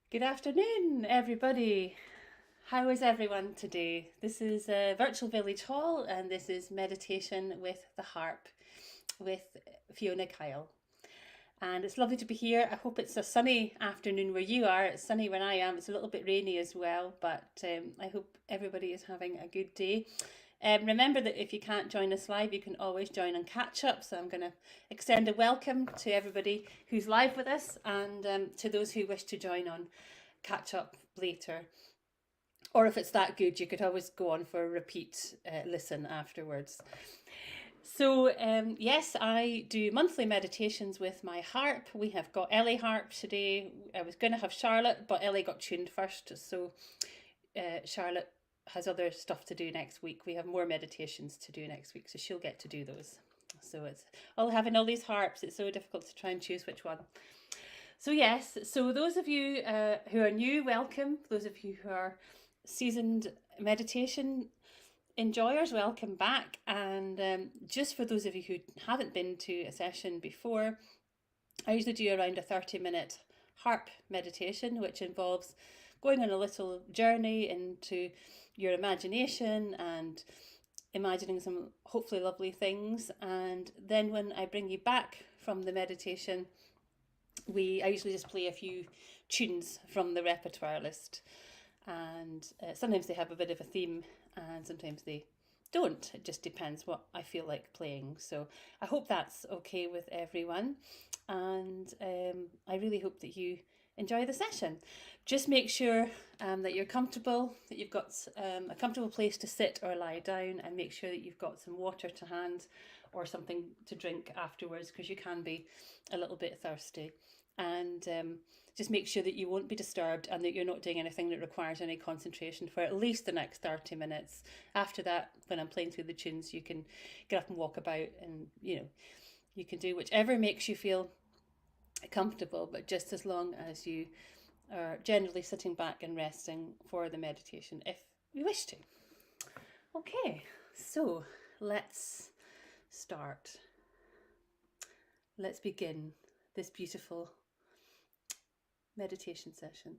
Good afternoon, everybody. How is everyone today? This is Virtual Village Hall, and this is Meditation with the Harp with Fiona Kyle. And it's lovely to be here. I hope it's a sunny afternoon where you are. It's sunny when I am. It's a little bit rainy as well, but I hope everybody is having a good day. Remember that if you can't join us live, you can always join on catch up. So I'm going to extend a welcome to everybody who's live with us and to those who wish to join on catch up later. Or if it's that good, you could always go on for a repeat listen afterwards. So, yes, I do monthly meditations with my harp. We have got Ellie harp today. I was going to have Charlotte, but Ellie got tuned first. So, Charlotte has other stuff to do next week. We have more meditations to do next week, so she'll get to do those. So, it's all having all these harps, it's so difficult to try and choose which one. So, yes, so those of you who are new, welcome. Those of you who are seasoned meditation enjoyers, welcome back. And just for those of you who haven't been to a session before, I usually do around a 30-minute harp meditation, which involves going on a little journey into your imagination and imagining some hopefully lovely things. And then when I bring you back from the meditation, I usually just play a few tunes from the repertoire list. And sometimes they have a bit of a theme and sometimes they don't. It just depends what I feel like playing. So I hope that's okay with everyone. And I really hope that you enjoy the session. Just make sure that you're comfortable, that you've got a comfortable place to sit or lie down, and make sure that you've got some water to hand or something to drink afterwards, because you can be a little bit thirsty. And just make sure that you won't be disturbed and that you're not doing anything that requires any concentration for at least the next 30 minutes. After that, when I'm playing through the tunes, you can get up and walk about, and you can do whichever makes you feel comfortable, but just as long as you are generally sitting back and resting for the meditation if you wish to. Okay, so let's start. Let's begin this beautiful meditation session.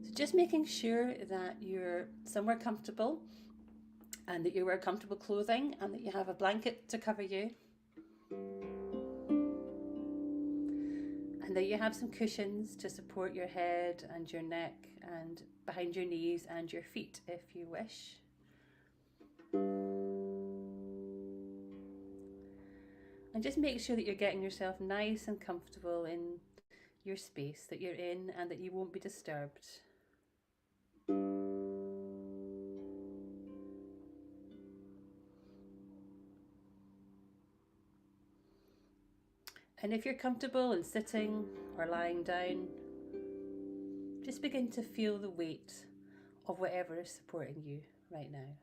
So just making sure that you're somewhere comfortable and that you wear comfortable clothing and that you have a blanket to cover you. And that you have some cushions to support your head and your neck and behind your knees and your feet if you wish. And just make sure that you're getting yourself nice and comfortable in your space that you're in and that you won't be disturbed. And if you're comfortable in sitting or lying down, just begin to feel the weight of whatever is supporting you right now.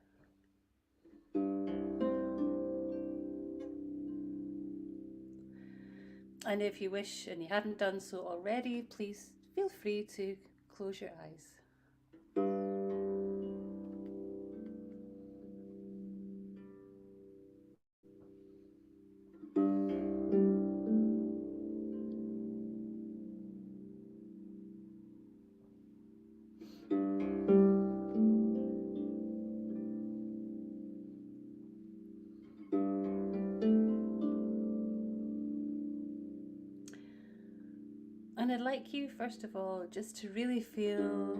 And if you wish and you haven't done so already, please feel free to close your eyes. And I'd like you, first of all, just to really feel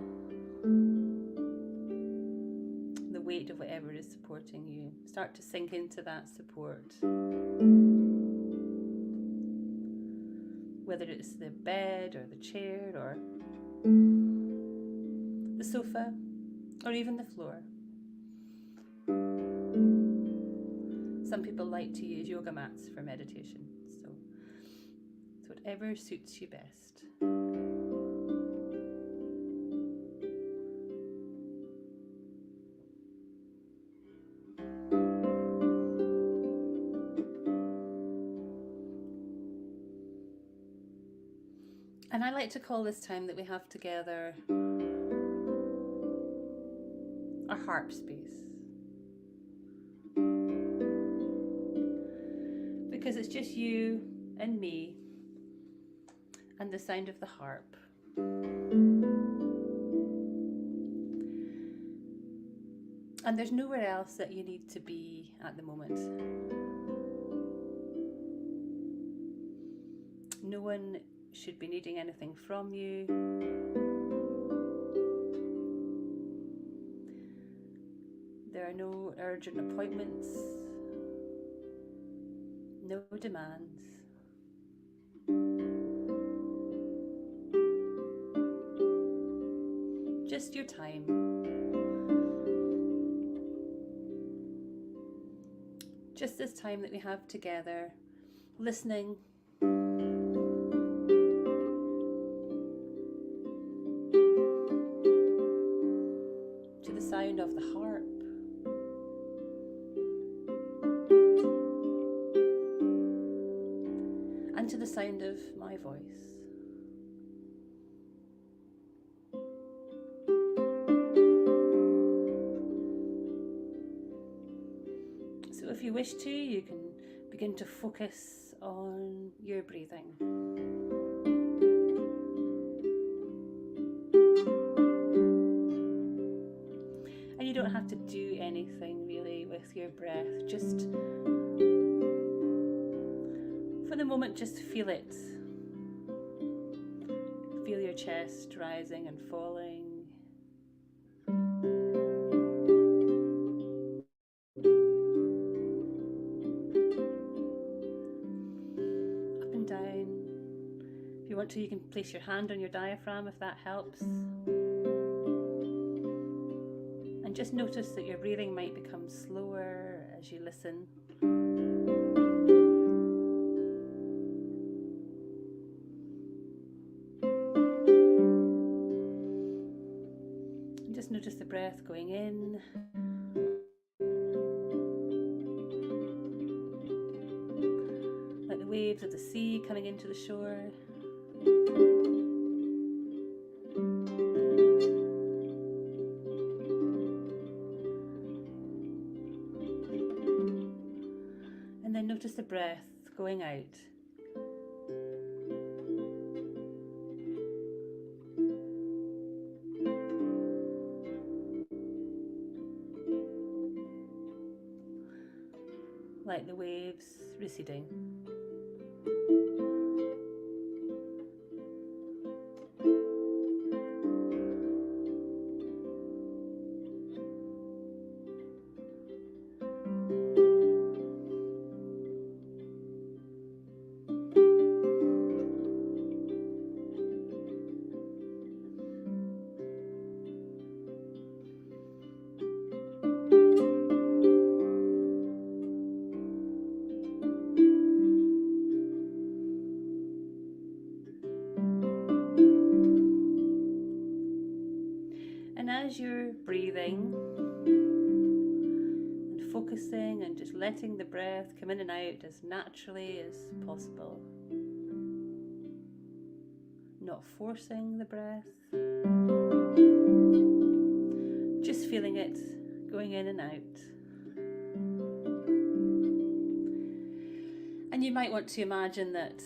the weight of whatever is supporting you. Start to sink into that support. Whether it's the bed or the chair or the sofa or even the floor. Some people like to use yoga mats for meditation, so it's whatever suits you best. And I like to call this time that we have together our harp space. Because it's just you and me and the sound of the harp. And there's nowhere else that you need to be at the moment. No one should be needing anything from you. There are no urgent appointments, no demands. Just your time. Just this time that we have together, listening. To the sound of the harp. And to the sound of my voice. So if you wish to, you can begin to focus on your breathing. And you don't have to do anything really with your breath, just for the moment, just feel it. Feel your chest rising and falling. Up and down. If you want to, you can place your hand on your diaphragm if that helps. And just notice that your breathing might become slower as you listen. And just notice the breath going in. Like the waves of the sea coming into the shore. And then notice the breath going out. Like the waves receding. And as you're breathing and focusing and just letting the breath come in and out as naturally as possible, not forcing the breath, just feeling it going in and out. And you might want to imagine that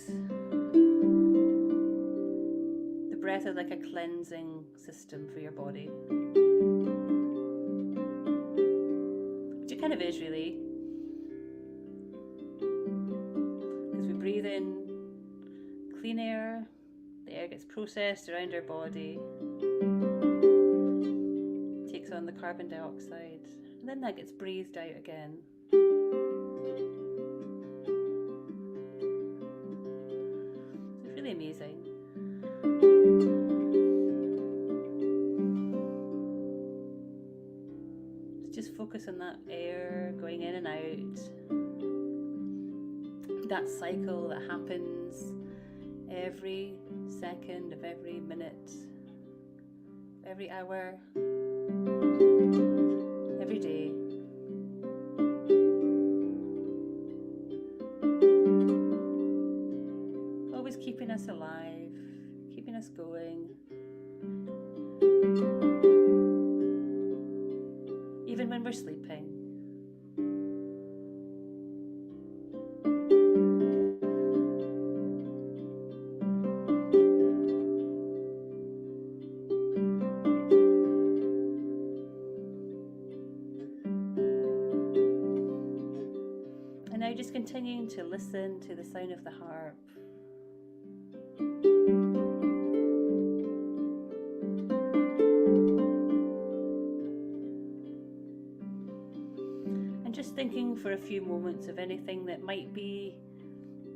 the breath is like a cleansing system for your body. Which it kind of is really. Because we breathe in clean air, the air gets processed around our body, takes on the carbon dioxide, and then that gets breathed out again. It's really amazing. Just focus on that air going in and out, that cycle that happens every second of every minute, every hour, every day. Always keeping us alive, keeping before sleeping. And now just continuing to listen to the sound of the harp. Just thinking for a few moments of anything that might be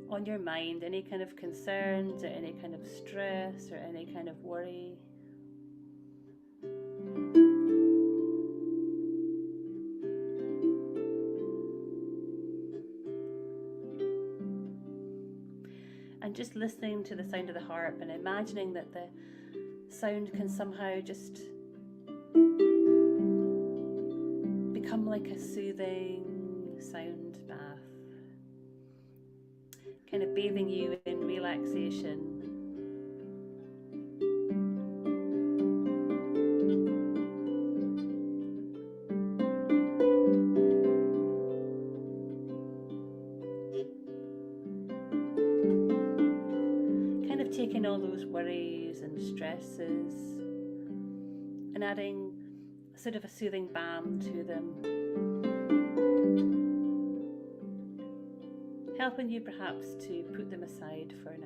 on your mind, any kind of concerns or any kind of stress or any kind of worry. And just listening to the sound of the harp and imagining that the sound can somehow just become like a soothing sound bath, kind of bathing you in relaxation. Kind of taking all those worries and stresses and adding sort of a soothing balm to them, helping you perhaps to put them aside for now.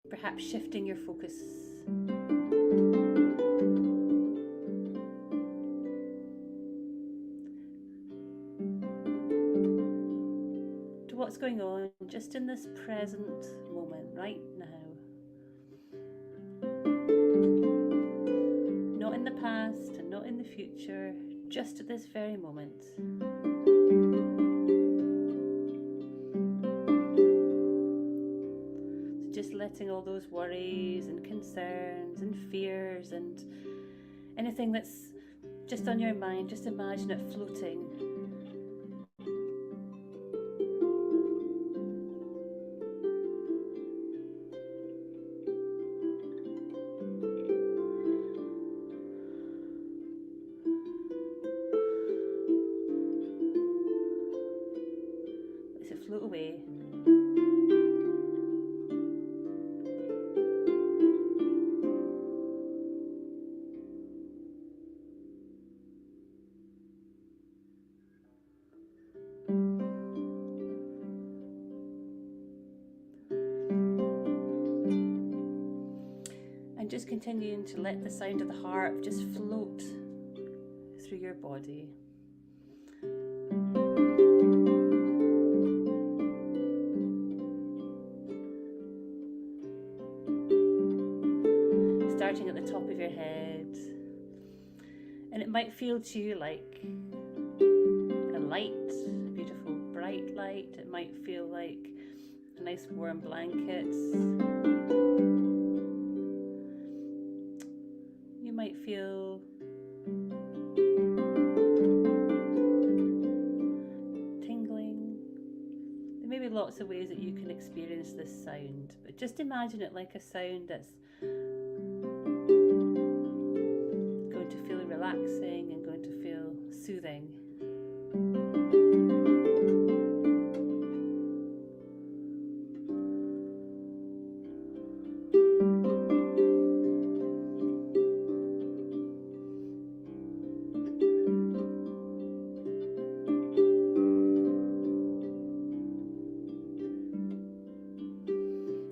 Perhaps shifting your focus to what's going on just in this present moment, right now. Not in the past and not in the future, just at this very moment. So just letting all those worries and concerns and fears and anything that's just on your mind, just imagine it floating. Float away. And just continuing to let the sound of the harp just float through your body. Starting at the top of your head, and it might feel to you like a light, a beautiful bright light. It might feel like a nice warm blanket. You might feel tingling. There may be lots of ways that you can experience this sound, but just imagine it like a sound that's relaxing and going to feel soothing.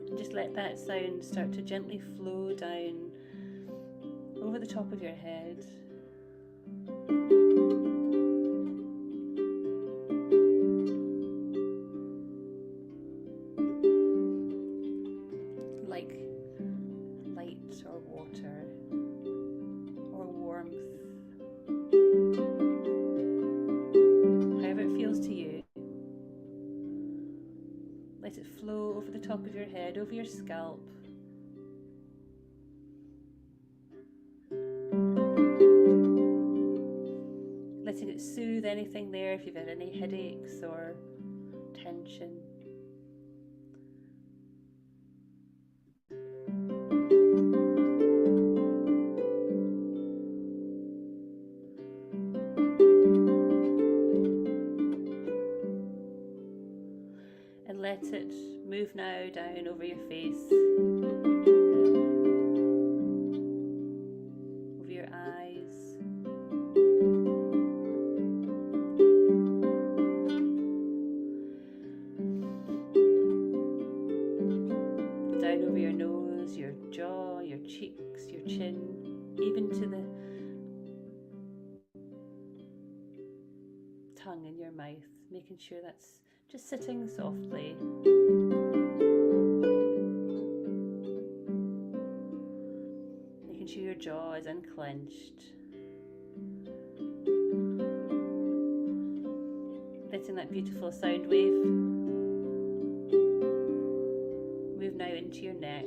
And just let that sound start to gently flow down over the top of your head. Like light or water or warmth, however it feels to you. Let it flow over the top of your head, over your scalp. Letting it soothe anything there, if you've had any headaches or tension. let it move now down over your face, over your eyes, down over your nose, your jaw, your cheeks, your chin, even to the tongue in your mouth, making sure that's just sitting softly. Making sure your jaw is unclenched. Letting that beautiful sound wave move now into your neck,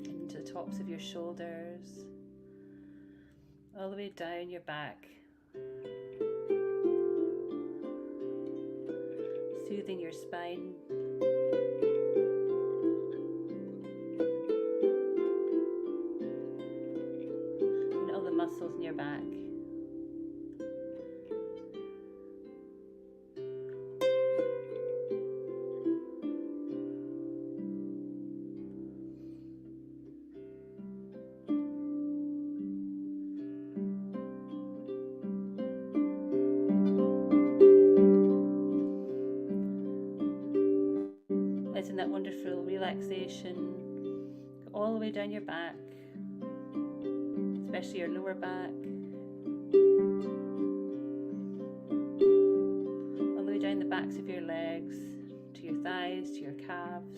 into the tops of your shoulders, all the way down your back. Soothing your spine. And all the muscles in your back. Letting that wonderful relaxation go all the way down your back, especially your lower back, all the way down the backs of your legs, to your thighs, to your calves,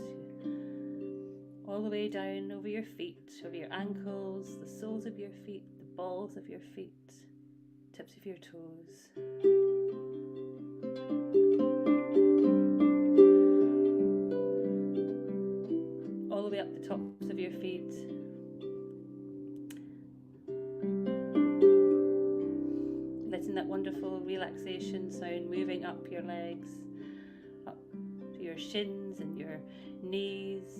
all the way down over your feet, over your ankles, the soles of your feet, the balls of your feet, tips of your toes. All the way up the tops of your feet. Letting that wonderful relaxation sound moving up your legs, up to your shins and your knees,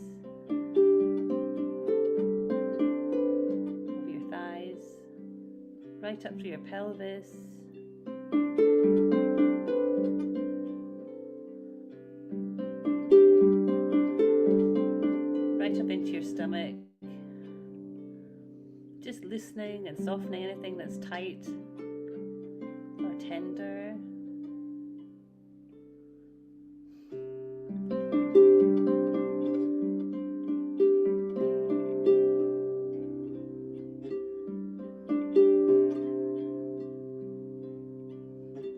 over your thighs, right up to your pelvis. Up into your stomach, just loosening and softening anything that's tight or tender.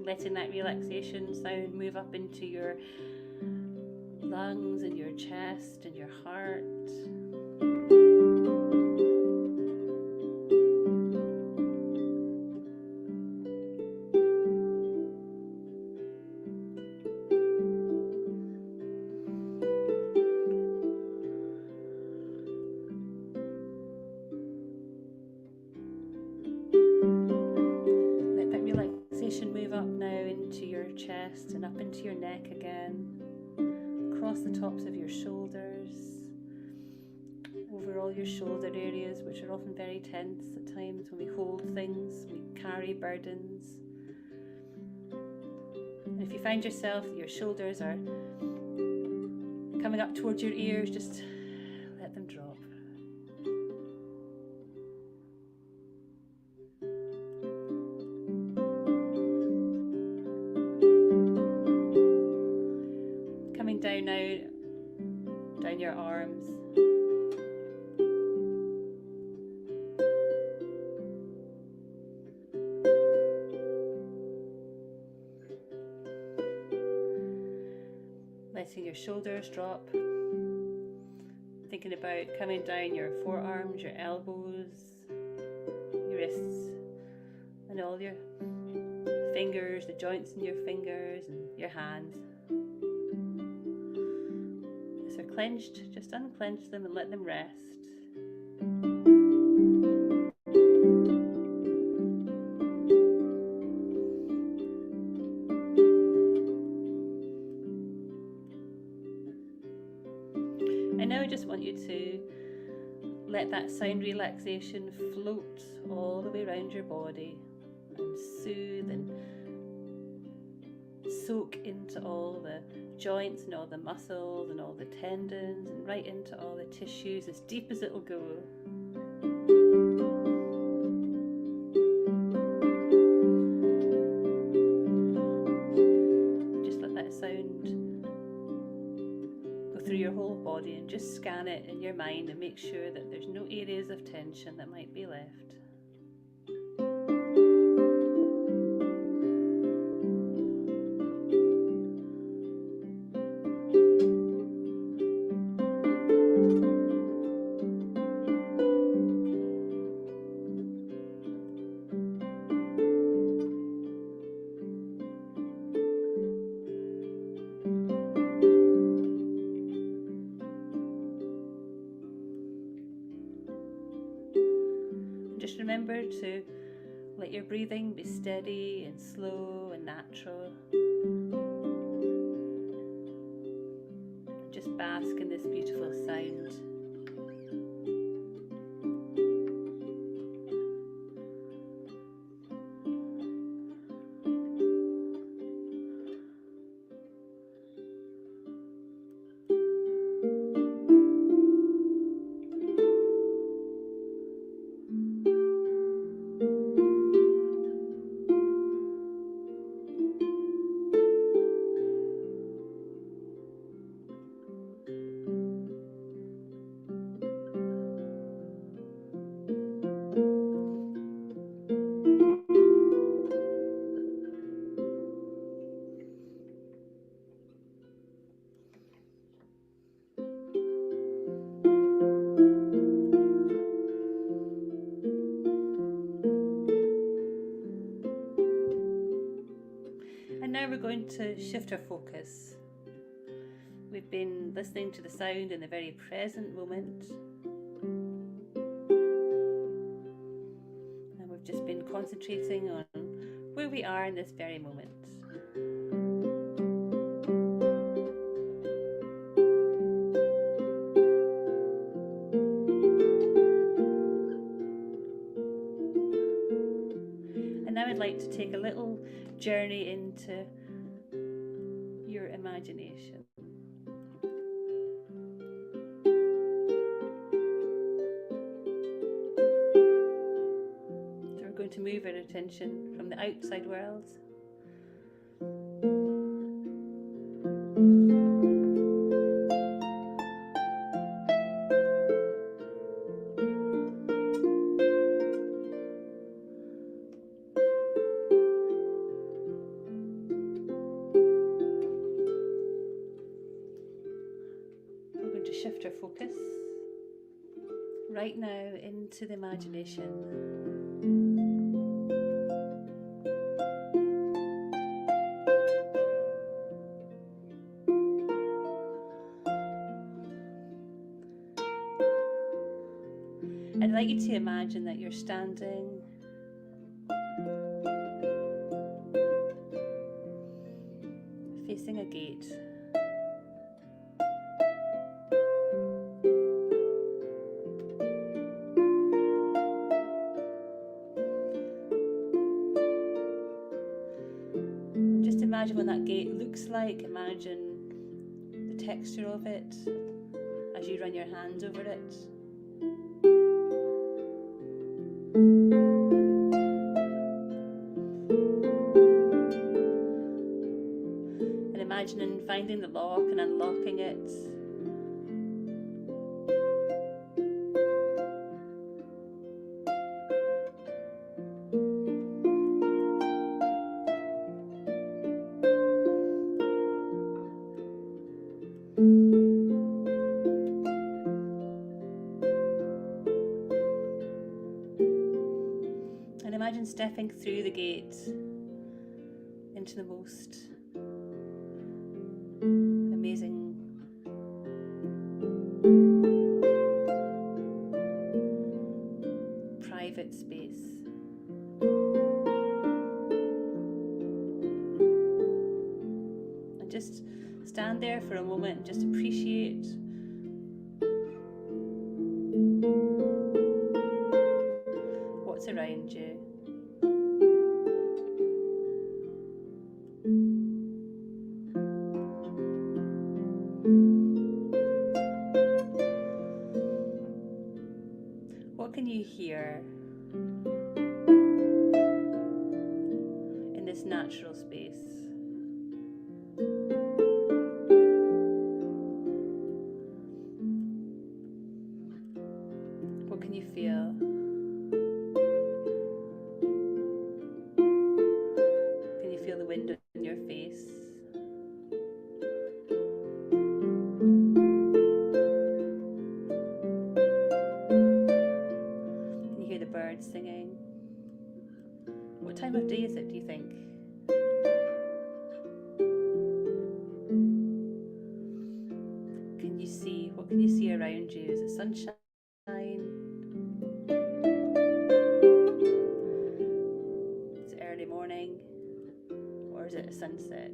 Letting that relaxation sound move up into your lungs and your chest and your heart. Let that relaxation move up now into your chest and up into your neck again. Across the tops of your shoulders, over all your shoulder areas, which are often very tense at times when we hold things, we carry burdens. And if you find yourself that your shoulders are coming up towards your ears, just let them drop. Coming down now, down your arms. Letting your shoulders drop. Thinking about coming down your forearms, your elbows, your wrists, and all your fingers, the joints in your fingers and your hands. If they're clenched, just unclench them and let them rest. And now I just want you to let that sound relaxation float all the way around your body and soothe and soak into all the joints and all the muscles and all the tendons and right into all the tissues as deep as it'll go. Just let that sound go through your whole body and just scan it in your mind and make sure that there's no areas of tension that might be left. Just remember to let your breathing be steady and slow and natural. Just bask in this beautiful sound. Now we're going to shift our focus. We've been listening to the sound in the very present moment, and we've just been concentrating on where we are in this very moment. And now I'd like to take a little journey into your imagination. So we're going to move our attention from the outside world shift our focus right now into the imagination. I'd like you to imagine that you're standing facing a gate. Imagine what that gate looks like, imagine the texture of it as you run your hands over it. And imagining finding the lock and unlocking it. And imagine stepping through the gate into the most amazing private space. And just stand there for a moment and just appreciate what's around you. you see around you? Is it sunshine? Is it early morning? Or is it a sunset?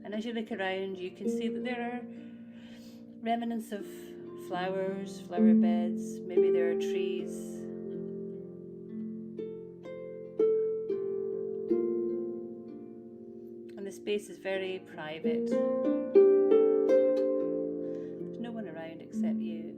And as you look around, you can see that there are remnants of flowers, flower beds, maybe there are trees. And the space is very private. There's no one around except you.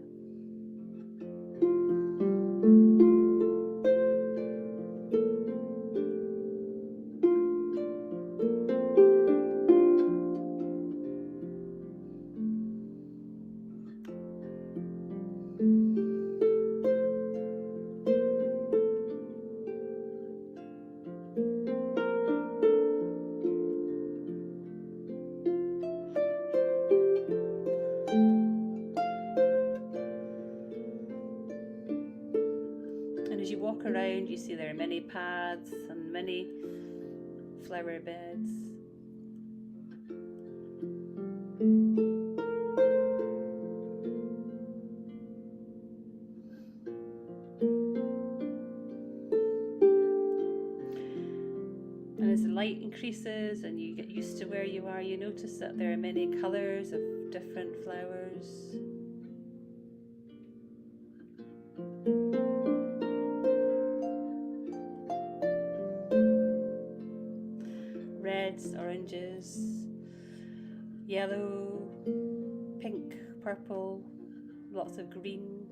As you walk around, you see there are many paths and many flower beds. And as the light increases and you get used to where you are, you notice that there are many colours of different flowers. Reds, oranges, yellow, pink, purple, lots of green.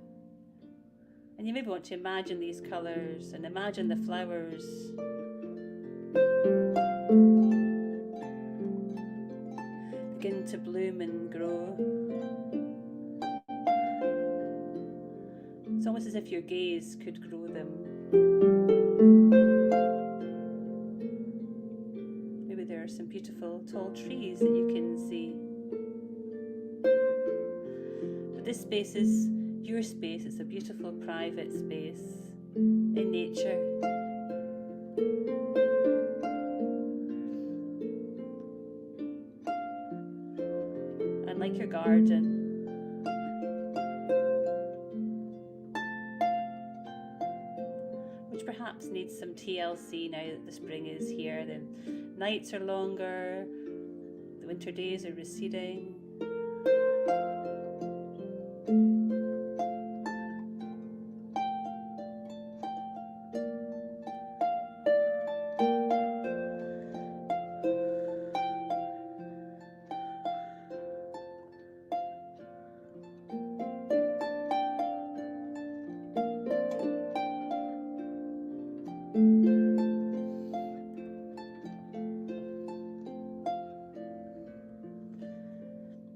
And you maybe want to imagine these colours and imagine the flowers begin to bloom and grow. It's almost as if your gaze could grow them. Maybe there are some beautiful tall trees that you can see. But this space is your space. It's a beautiful private space in nature. And like your garden, which perhaps needs some TLC now that the spring is here. The nights are longer, the winter days are receding.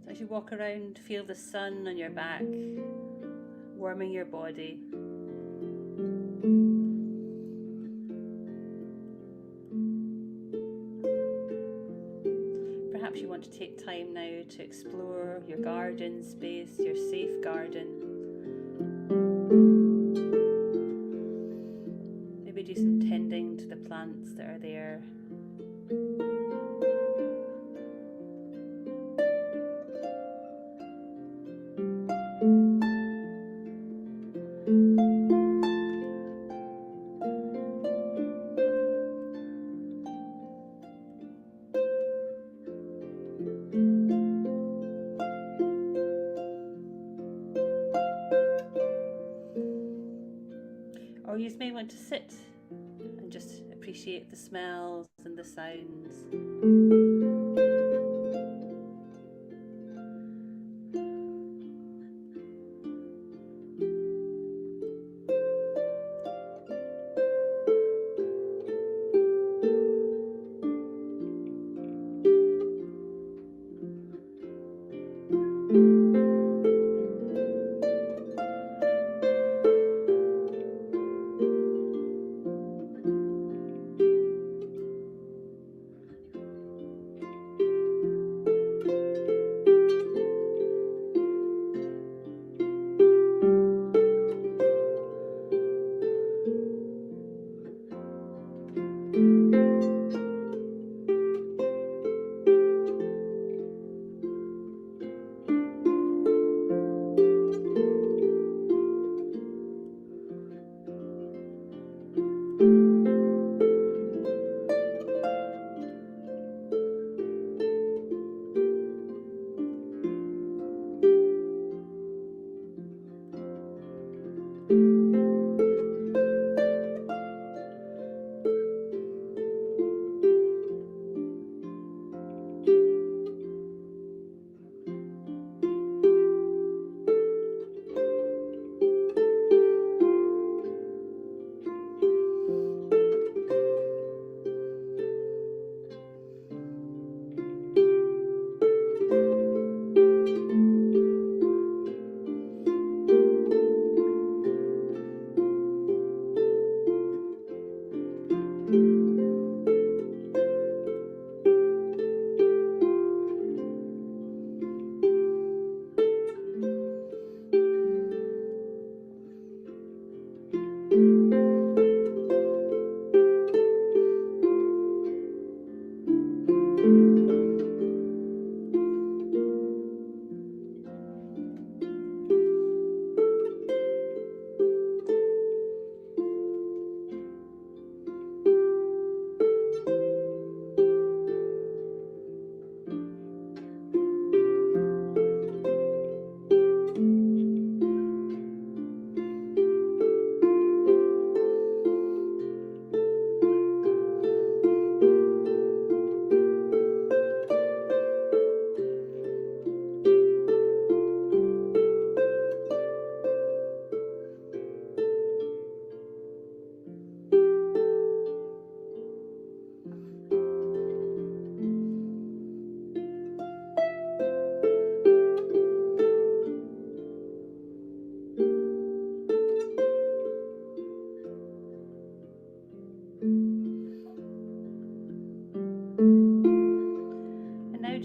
As you walk around, feel the sun on your back, warming your body. Perhaps you want to take time now to explore your garden space, your safe garden. Maybe do some tending to the plants that are there. Or you may want to sit and just appreciate the smells and the sounds.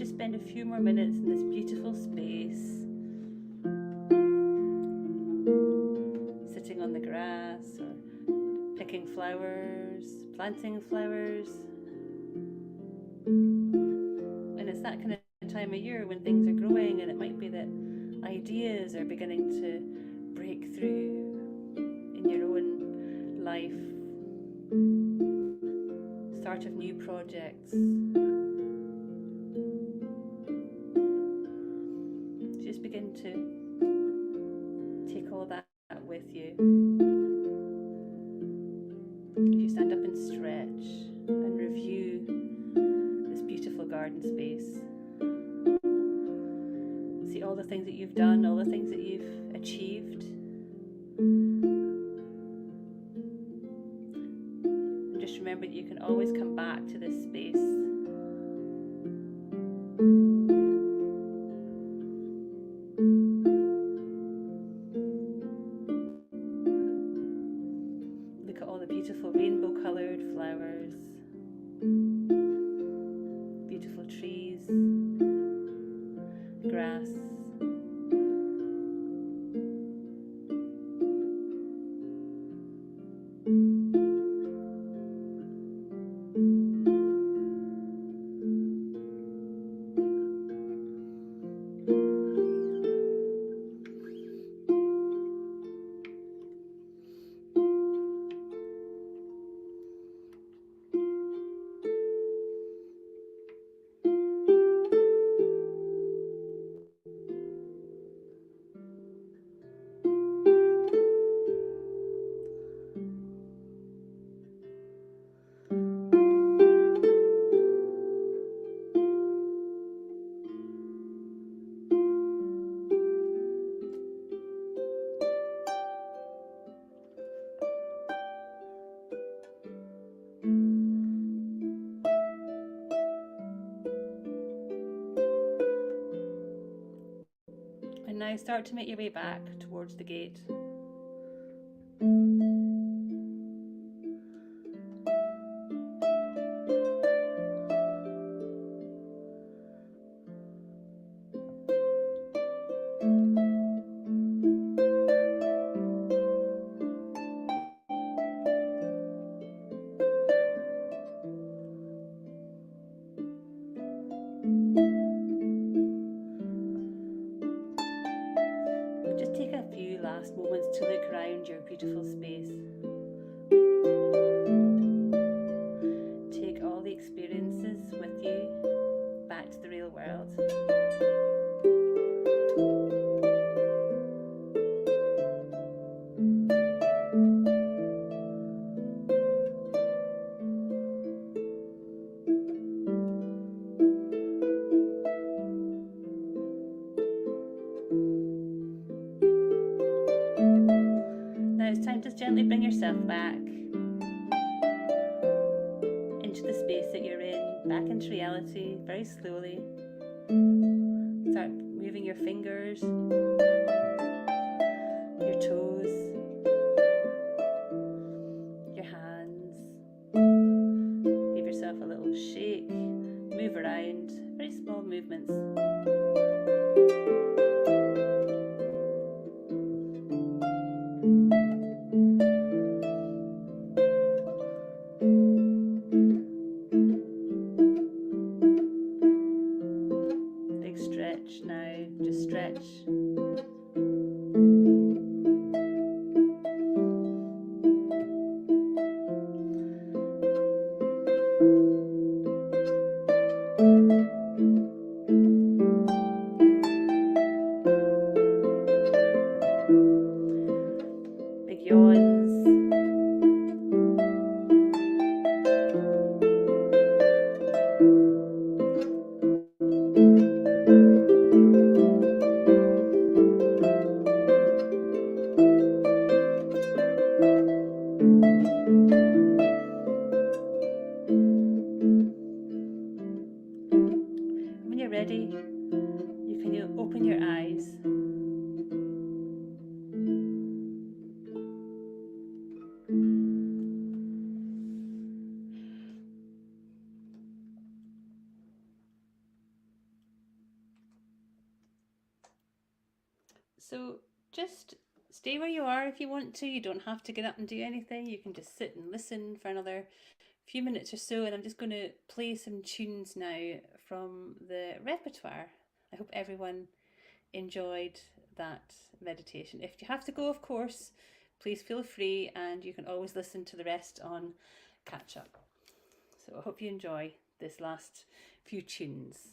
Spend a few more minutes in this beautiful space, sitting on the grass or picking flowers, planting flowers. And it's that kind of time of year when things are growing, and it might be that ideas are beginning to break through in your own life, start of new projects. Just begin to take all that with you. If you stand up and stretch and review this beautiful garden space, see all the things that you've done, all the things that you've achieved, and just remember that you can always come back to this space. Beautiful rainbow coloured flowers, beautiful trees, grass. And now start to make your way back towards the gate. Just take a few last moments to look around your beautiful space. yourself back into the space that you're in, back into reality, very slowly. Start moving your fingers, your toes, your hands. Give yourself a little shake, move around, very small movements. Big stretch now, just stretch. Big yawns. When you're ready, you can open your eyes. So just stay where you are if you want to. You don't have to get up and do anything. You can just sit and listen for another few minutes or so, and I'm just going to play some tunes now from the repertoire. I hope everyone enjoyed that meditation. If you have to go, of course, please feel free, and you can always listen to the rest on catch up. So I hope you enjoy this last few tunes.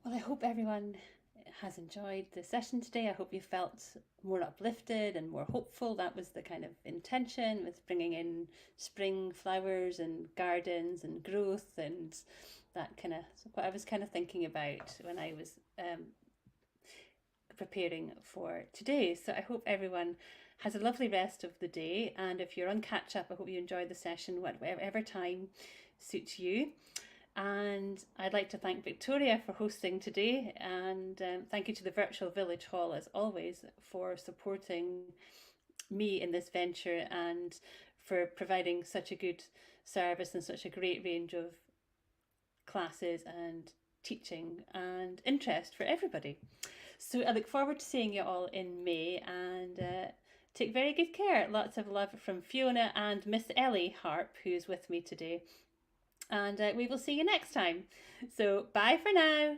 Well, I hope everyone has enjoyed the session today. I hope you felt more uplifted and more hopeful. That was the kind of intention, with bringing in spring flowers and gardens and growth, and that kind of what I was kind of thinking about when I was preparing for today. So I hope everyone has a lovely rest of the day, and if you're on catch up, I hope you enjoyed the session, whatever time suits you. And I'd like to thank Victoria for hosting today, and thank you to the Virtual Village Hall, as always, for supporting me in this venture and for providing such a good service and such a great range of classes and teaching and interest for everybody. So I look forward to seeing you all in May, and take very good care. Lots of love from Fiona and Miss Ellie Harp, who's with me today. And we will see you next time. So bye for now.